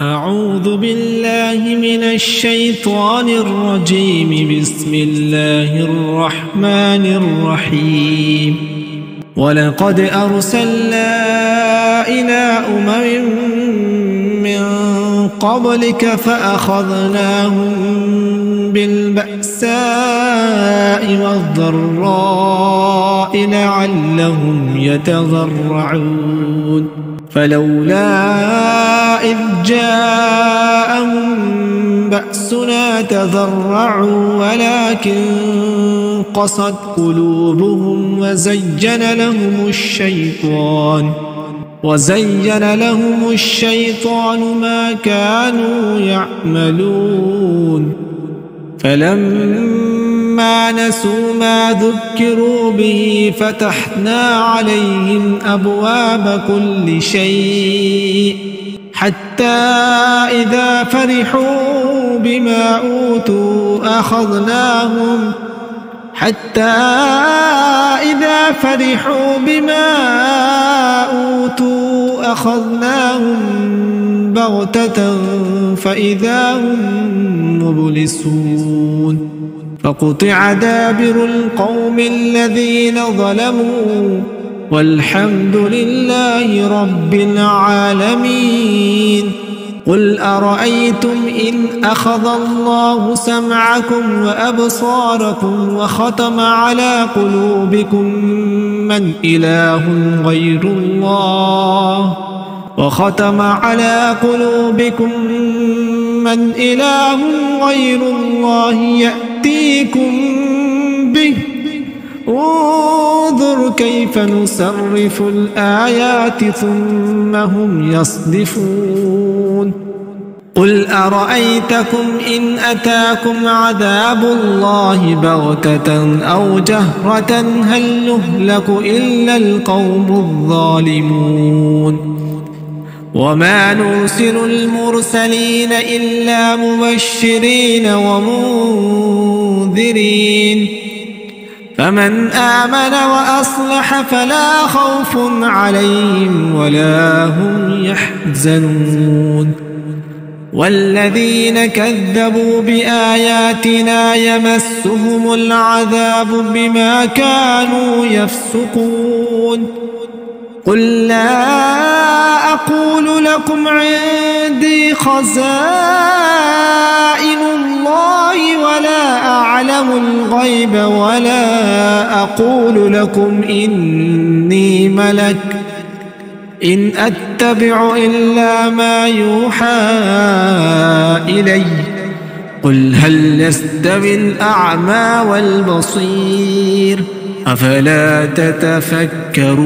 أعوذ بالله من الشيطان الرجيم. بسم الله الرحمن الرحيم. ولقد أرسلنا إلى من قبلك فأخذناهم بالبأساء والضراء لعلهم يتضرعون. فلولا إذ جاءهم بأسنا تضرعوا ولكن قست قلوبهم وزين لهم الشيطان ما كانوا يعملون. فلما نسوا ما ذكروا به فتحنا عليهم أبواب كل شيء حتى إذا فرحوا بما أوتوا أخذناهم بغتة فإذا هم مبلسون. فقطع دابر القوم الذين ظلموا والحمد لله رب العالمين. قل أرأيتم إن أخذ الله سمعكم وأبصاركم وختم على قلوبكم من إله غير الله يأتيكم به. انظر كيف نصرف الآيات ثم هم يصدفون. قل أرأيتكم إن أتاكم عذاب الله بغتة أو جهرة هل يهلك إلا القوم الظالمون. وما نرسل المرسلين إلا مبشرين ومنذرين فمن آمن وأصلح فلا خوف عليهم ولا هم يحزنون. والذين كذبوا بآياتنا يمسهم العذاب بما كانوا يفسقون. قل لا أقول لكم عندي خزائن الله ولا أعلم الغيب ولا أقول لكم إني ملك إن أتبع إلا ما يوحى إلي. قل هل يستوي الأعمى والبصير أفلا تتفكرون.